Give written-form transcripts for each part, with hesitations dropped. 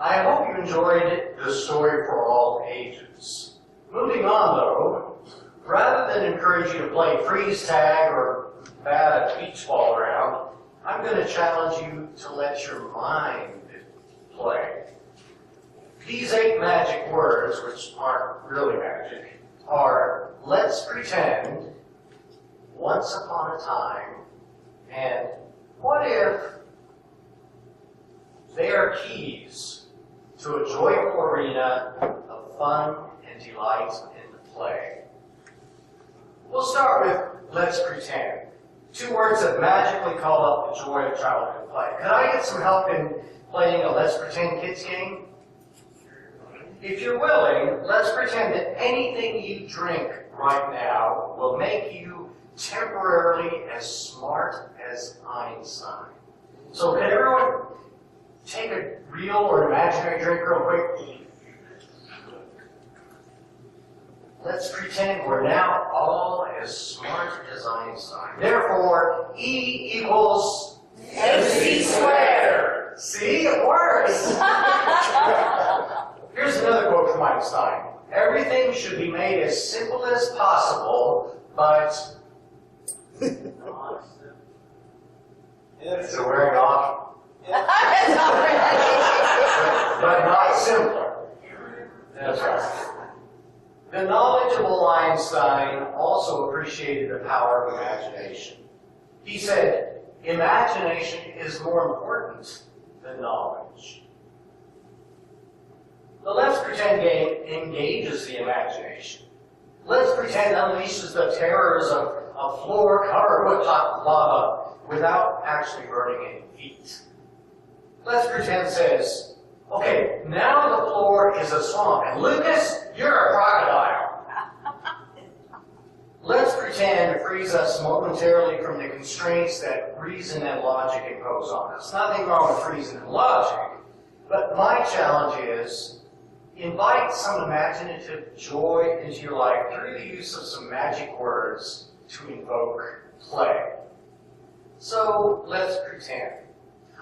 I hope you enjoyed the story for all ages. Moving on, though, rather than encourage you to play freeze tag or bat a beach ball around, I'm going to challenge you to let your mind play. These 8 magic words, which aren't really magic, are let's pretend, once upon a time, and what if they are keys to a joyful arena of fun and delight and play. We'll start with let's pretend. 2 words that magically call up the joy of childhood play. Could I get some help in playing a let's pretend kids game? If you're willing, let's pretend that anything you drink right now will make you temporarily as smart as Einstein. So can everyone take a real or imaginary drink real quick? Let's pretend we're now all as smart as Einstein. Therefore, E equals MC squared. See, it works. Here's another quote from Einstein. Everything should be made as simple as possible, but... Is it wearing off? But not simpler. That's right. The knowledgeable Einstein also appreciated the power of imagination. He said, imagination is more important than knowledge. The Let's Pretend game engages the imagination. Let's Pretend unleashes the terrors of a floor covered with hot lava without actually burning any feet. Let's Pretend says, okay, now the floor is a swamp, and Lucas, you're a crocodile. Let's Pretend frees us momentarily from the constraints that reason and logic impose on us. Nothing wrong with reason and logic, but my challenge is, invite some imaginative joy into your life through the use of some magic words to invoke play. So, let's pretend.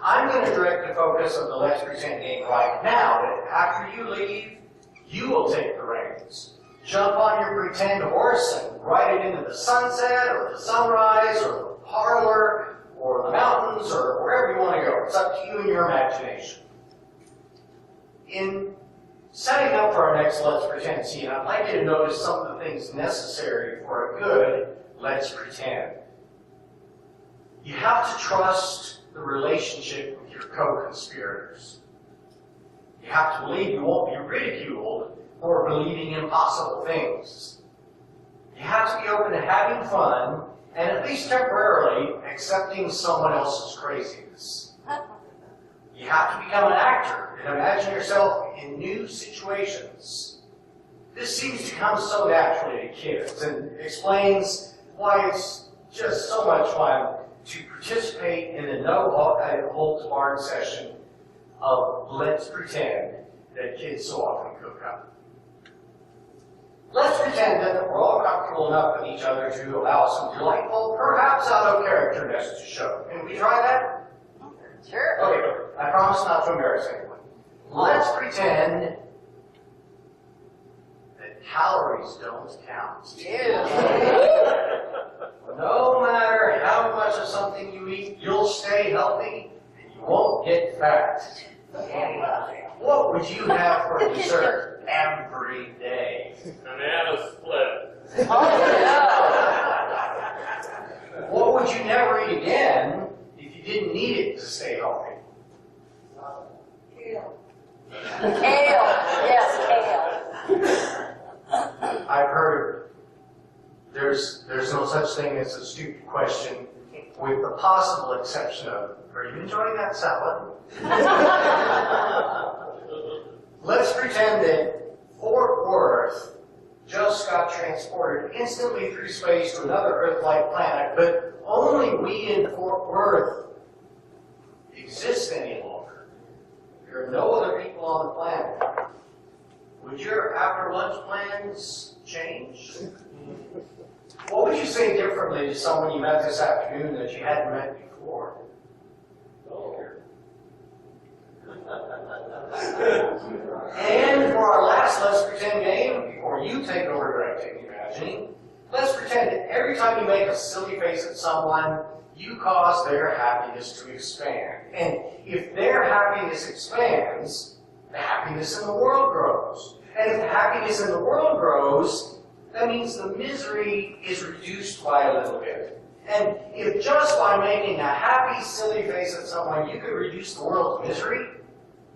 I'm going to direct the focus of the Let's Pretend game right now, but after you leave, you will take the reins. Jump on your pretend horse and ride it into the sunset, or the sunrise, or the parlor, or the mountains, or wherever you want to go. It's up to you and your imagination. In setting up for our next Let's Pretend scene, I'd like you to notice some of the things necessary for a good Let's Pretend. You have to trust the relationship with your co-conspirators. You have to believe you won't be ridiculed for believing impossible things. You have to be open to having fun and, at least temporarily, accepting someone else's craziness. You have to become an actor and imagine yourself in new situations. This seems to come so naturally to kids and explains why it's just so much fun to participate in the no-holds-barred session of Let's Pretend that kids so often cook up. Let's pretend that we're all comfortable enough with each other to allow some delightful, perhaps out-of-characterness to show. Can we try that? Sure. Okay, I promise not to embarrass anyone. Let's pretend that calories don't count. No matter how much of something you eat, you'll stay healthy and you won't get fat. What would you have for dessert every day? Banana split. What would you never eat again if you didn't need it to stay healthy? Kale. Kale. Yes, kale. I've heard there's no such thing as a stupid question, with the possible exception of, are you enjoying that salad? Let's pretend that Fort Worth just got transported instantly through space to another Earth-like planet, but only we in Fort Worth exist any longer. There are no other people on the planet. Would your after-lunch plans change? What would you say differently to someone you met this afternoon that you hadn't met before? And for our last Let's Pretend game, before you take over directing Imagining, let's pretend that every time you make a silly face at someone, you cause their happiness to expand. And if their happiness expands, the happiness in the world grows. And if the happiness in the world grows, that means the misery is reduced by a little bit. And if just by making a happy, silly face at someone, you could reduce the world's misery,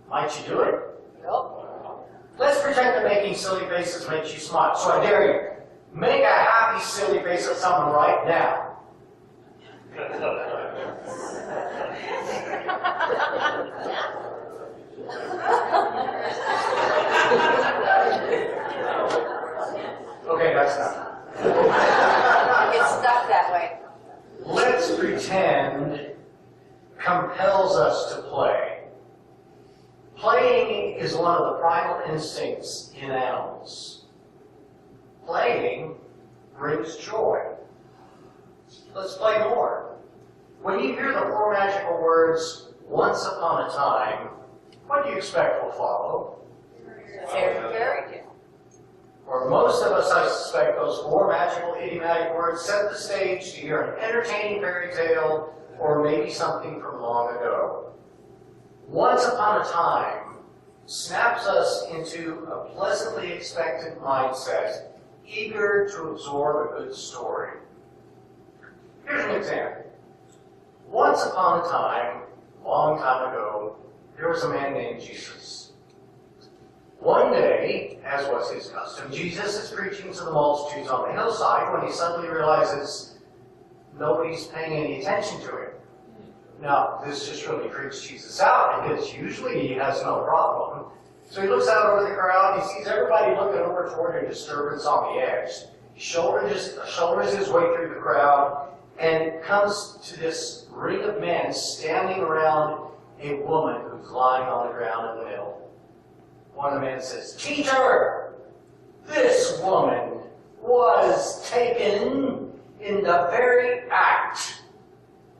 might you do it? Nope. Let's pretend that making silly faces makes you smile. So I dare you, make a happy, silly face at someone right now. Okay, that's enough. It's stuck that way. Let's pretend compels us to play. Playing is one of the primal instincts in animals. Playing brings joy. Let's play more. When you hear the four magical words, once upon a time, what do you expect will follow? Fairy tale. For most of us, I suspect those four magical idiomatic words set the stage to hear an entertaining fairy tale or maybe something from long ago. Once upon a time snaps us into a pleasantly expectant mindset, eager to absorb a good story. Here's an example. Once upon a time, long time ago, there was a man named Jesus. One day, as was his custom, Jesus is preaching to the multitudes on the hillside when he suddenly realizes nobody's paying any attention to him. Now, this just really freaks Jesus out because usually he has no problem. So he looks out over the crowd, he sees everybody looking over toward a disturbance on the edge. He shoulders his way through the crowd and comes to this ring of men standing around a woman who's lying on the ground in the middle. One of the men says, "Teacher, this woman was taken in the very act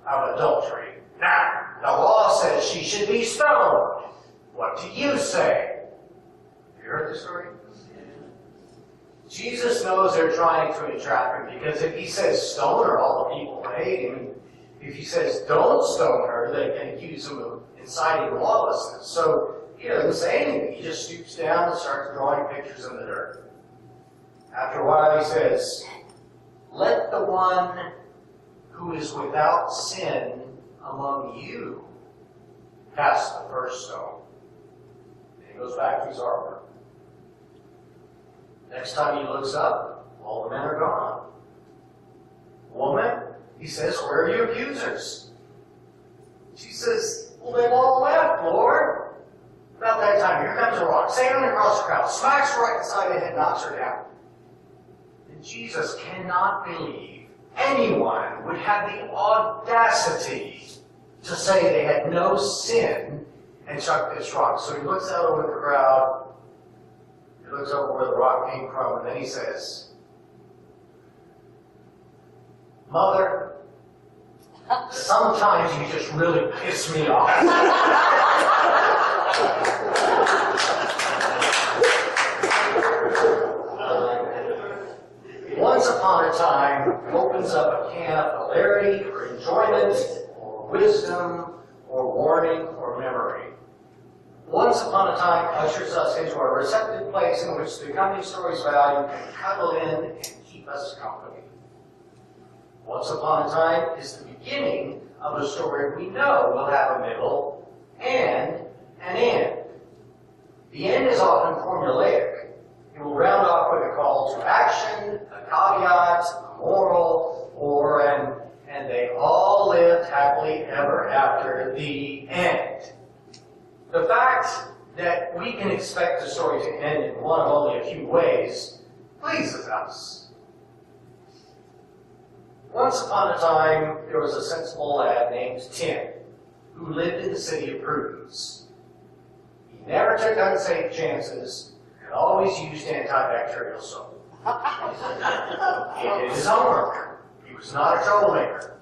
of adultery. Now, the law says she should be stoned. What do you say?" Have you heard the story? Jesus knows they're trying to entrap him because if he says stone her, all the people will hate him. If he says don't stone her, they can accuse him of inciting lawlessness. So he doesn't say anything. He just stoops down and starts drawing pictures in the dirt. After a while he says, "Let the one who is without sin among you cast the first stone." And he goes back to his artwork. Next time he looks up, all the men are gone. "Woman," he says, "where are your accusers?" She says, "Well, they've all left, Lord." About that time, here comes a rock, sailing across the crowd, smacks her right inside the head, knocks her down. And Jesus cannot believe anyone would have the audacity to say they had no sin and chuck this rock. So he looks out over the crowd, he looks over where the rock came from, and then he says, "Mother, sometimes you just really piss me off." Once upon a time opens up a can of hilarity or enjoyment or wisdom or warning or memory. Once upon a time ushers us into a receptive place in which the coming story's value can cuddle in and keep us company. Once upon a time is the beginning of a story we know will have a middle and an end. The end is often formulaic. It will round off with a call to action, a caveat, a moral, or and they all lived happily ever after the end. The fact that we can expect the story to end in one of only a few ways pleases us. Once upon a time, there was a sensible lad named Tim who lived in the city of Prudence. He never took unsafe chances and always used antibacterial soap. He did his homework. He was not a troublemaker.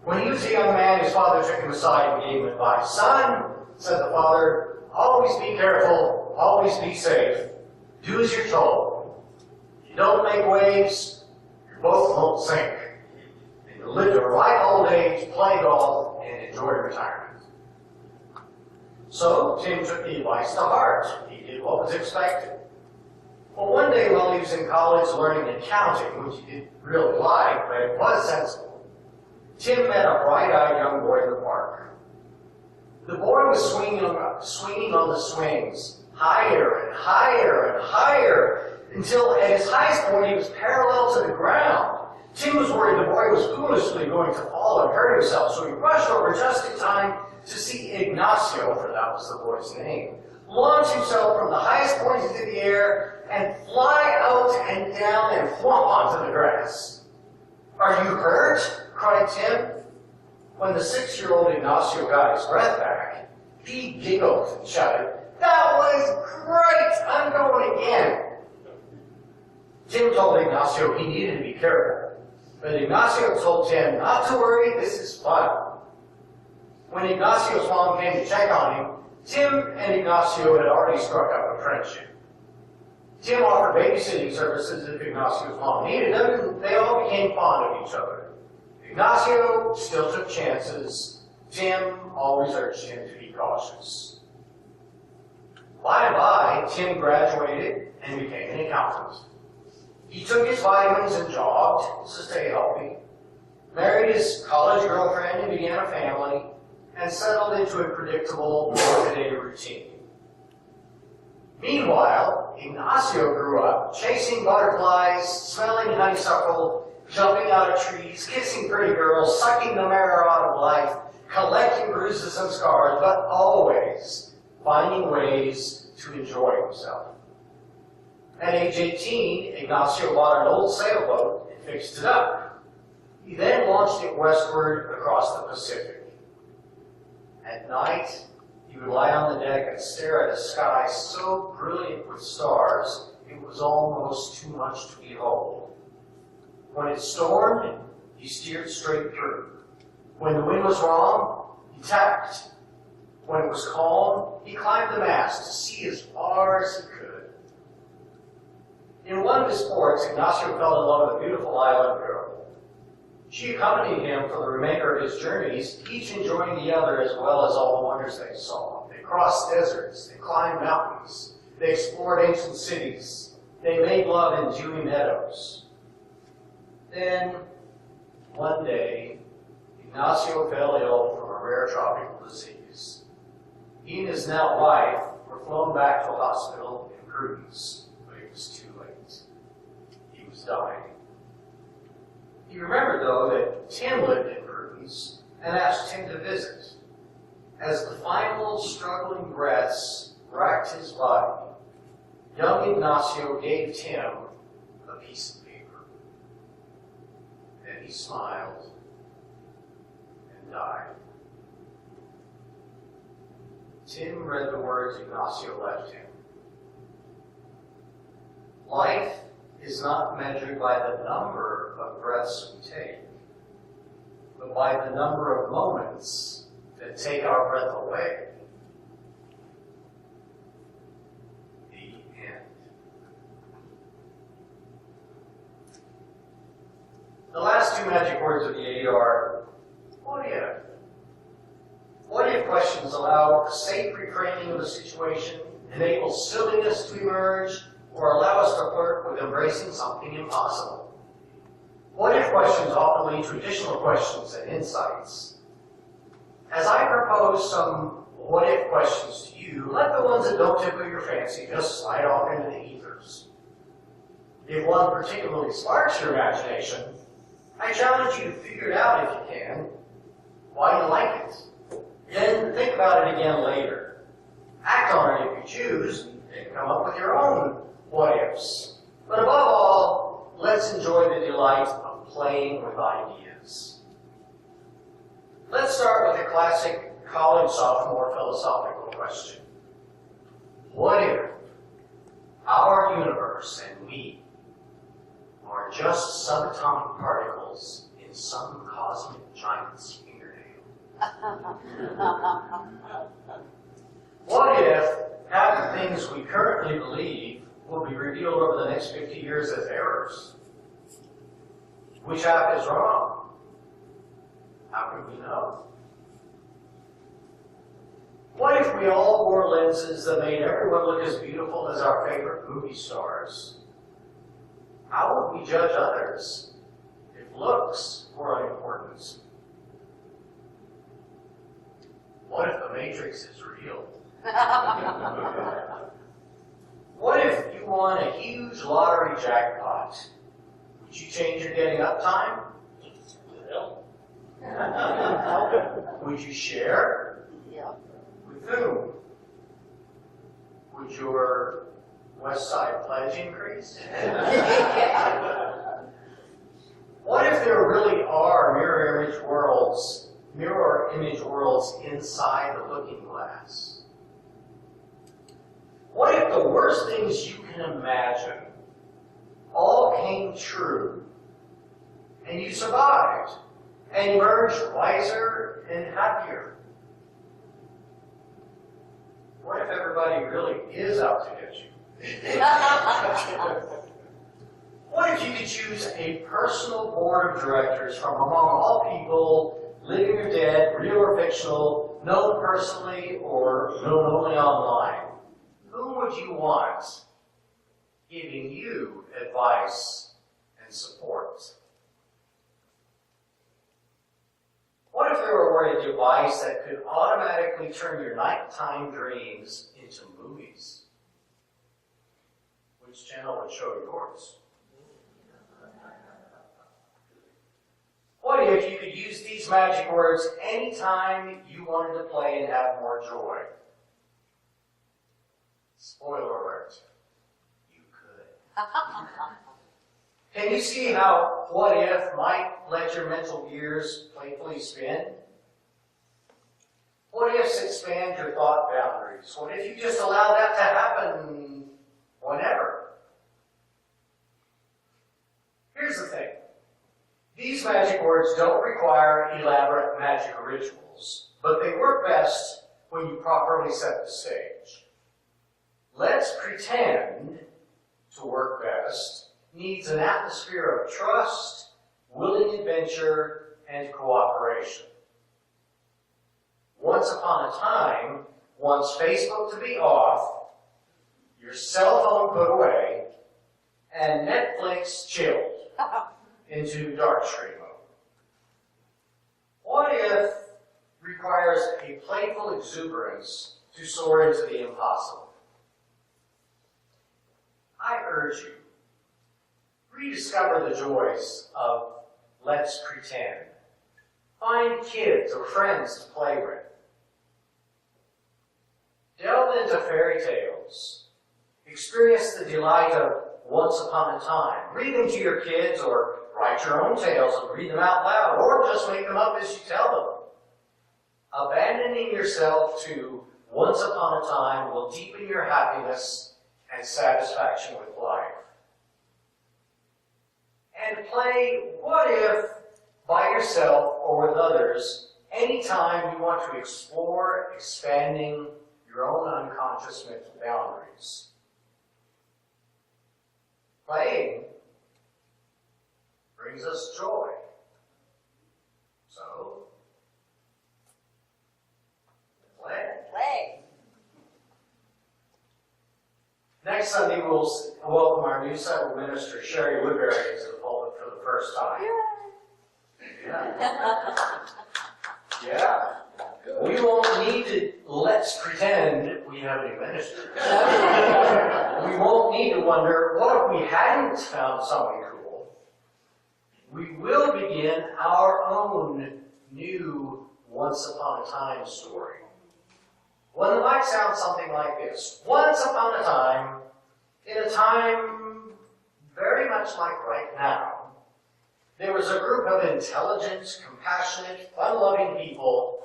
When he was a young man, his father took him aside and gave him advice. "Son," said the father, Always be careful, always be safe. Do as you're told. If you don't make waves, your boat won't sink. And you'll live to a ripe old age, play golf, and enjoy retirement. So Tim took the advice to heart. He did what was expected. Well, one day while he was in college learning accounting, which he didn't really like, but it was sensible, Tim met a bright-eyed young boy in the park. The boy was swinging on the swings, higher and higher and higher, until at his highest point he was parallel to the ground. Tim was worried the boy was foolishly going to fall and hurt himself, so he rushed over just in time to see Ignacio, for that was the boy's name, launch himself from the highest point into the air and fly out and down and flop onto the grass. "Are you hurt?" cried Tim. When the 6-year-old Ignacio got his breath back, he giggled and shouted, "That was great! I'm going again." Tim told Ignacio he needed to be careful, but Ignacio told Tim not to worry, this is fun. When Ignacio's mom came to check on him, Tim and Ignacio had already struck up a friendship. Tim offered babysitting services if Ignacio's mom needed them, and they all became fond of each other. Ignacio still took chances. Tim always urged him to be cautious. By and by, Tim graduated and became an accountant. He took his vitamins and jogged to stay healthy, married his college girlfriend and began a family, and settled into a predictable day-to-day routine. Meanwhile, Ignacio grew up chasing butterflies, smelling honeysuckle, jumping out of trees, kissing pretty girls, sucking the marrow out of life, collecting bruises and scars, but always finding ways to enjoy himself. At age 18, Ignacio bought an old sailboat and fixed it up. He then launched it westward across the Pacific. At night, he would lie on the deck and stare at a sky so brilliant with stars, it was almost too much to behold. When it stormed, he steered straight through. When the wind was wrong, he tacked. When it was calm, he climbed the mast to see as far as he could. In one of his sports, Ignacio fell in love with a beautiful island girl. She accompanied him for the remainder of his journeys, each enjoying the other as well as all the wonders they saw. They crossed deserts, they climbed mountains, they explored ancient cities, they made love in dewy meadows. Then, one day, Ignacio fell ill from a rare tropical disease. He and his now wife were flown back to a hospital in Prudence, but it was too late. He was dying. He remembered, though, that Tim lived in Prudence and asked Tim to visit. As the final struggling breaths racked his body, young Ignacio gave Tim a piece of paper. Then he smiled and died. Tim read the words Ignacio left him. Life is not measured by the number of breaths we take, but by the number of moments that take our breath away. The end. The last two magic words of the 8 are, what if? What if questions allow a safe reframing of the situation, enable silliness to emerge, or allow us to flirt with embracing something impossible? What if questions often lead to additional questions and insights? As I propose some what if questions to you, let the ones that don't tickle your fancy just slide off into the ethers. If one particularly sparks your imagination, I challenge you to figure it out if you can, why you like it. Then think about it again later. Act on it if you choose, and come up with your own what ifs. But above all, let's enjoy the delight of playing with ideas. Let's start with a classic college sophomore philosophical question. What if our universe and we are just subatomic particles in some cosmic giant's fingernail? What if things we currently believe will be revealed over the next 50 years as errors? Which half is wrong? How could we know? What if we all wore lenses that made everyone look as beautiful as our favorite movie stars? How would we judge others if looks were unimportant? What if the Matrix is real? What if you won a huge lottery jackpot? Would you change your getting up time? Well, Would you share? Yeah. With whom? Would your West Side pledge increase? What if there really are mirror image worlds inside the looking glass? What if the worst things you can imagine all came true and you survived and emerged wiser and happier? What if everybody really is out to get you? What if you could choose a personal board of directors from among all people, living or dead, real or fictional, known personally or known only online? Whom would you want giving you advice and support? What if there were a device that could automatically turn your nighttime dreams into movies? Which channel would show yours? What if you could use these magic words anytime you wanted to play and have more joy? Spoiler alert, you could. Can you see how what if might let your mental gears playfully spin? What ifs expand your thought boundaries? What if you just allow that to happen whenever? Here's the thing. These magic words don't require elaborate magic rituals, but they work best when you properly set the stage. Let's pretend to work best needs an atmosphere of trust, willing adventure, and cooperation. Once upon a time, wants Facebook to be off, your cell phone put away, and Netflix chilled into dark stream mode. What if requires a playful exuberance to soar into the impossible? I urge you, rediscover the joys of let's pretend. Find kids or friends to play with. Delve into fairy tales. Experience the delight of once upon a time. Read them to your kids or write your own tales and read them out loud, or just make them up as you tell them. Abandoning yourself to once upon a time will deepen your happiness and satisfaction with life. And play what if by yourself or with others anytime you want to explore expanding your own unconscious mental boundaries. Playing brings us joy. So, play. Play. Next Sunday, we'll welcome our new Bible minister, Sherry Woodbury, to the pulpit for the first time. Yeah. Yeah. We won't need to let's pretend we have a minister. We won't need to wonder, what if we hadn't found somebody cool? We will begin our own new once upon a time story. One that might sound something like this. Once upon a time, in a time very much like right now, there was a group of intelligent, compassionate, fun-loving people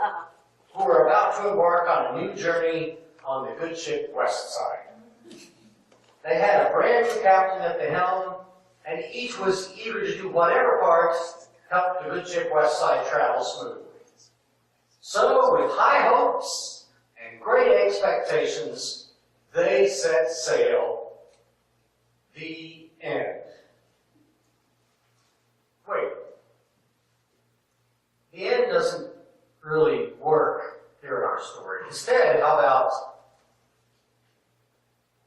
who were about to embark on a new journey on the good ship West Side. They had a brand new captain at the helm, and each was eager to do whatever part helped the good ship West Side travel smoothly. So, with high hopes and great expectations, They set sail. The end. Wait. The end doesn't really work here in our story. Instead, how about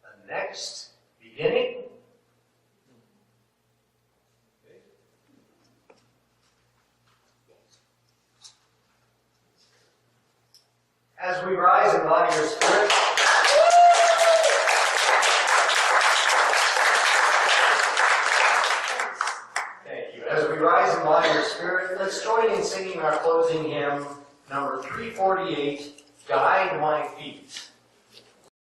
the next beginning? As we rise in body or spirit, thank you. As we rise in body or spirit, let's join in singing our closing hymn, number 348, Guide My Feet.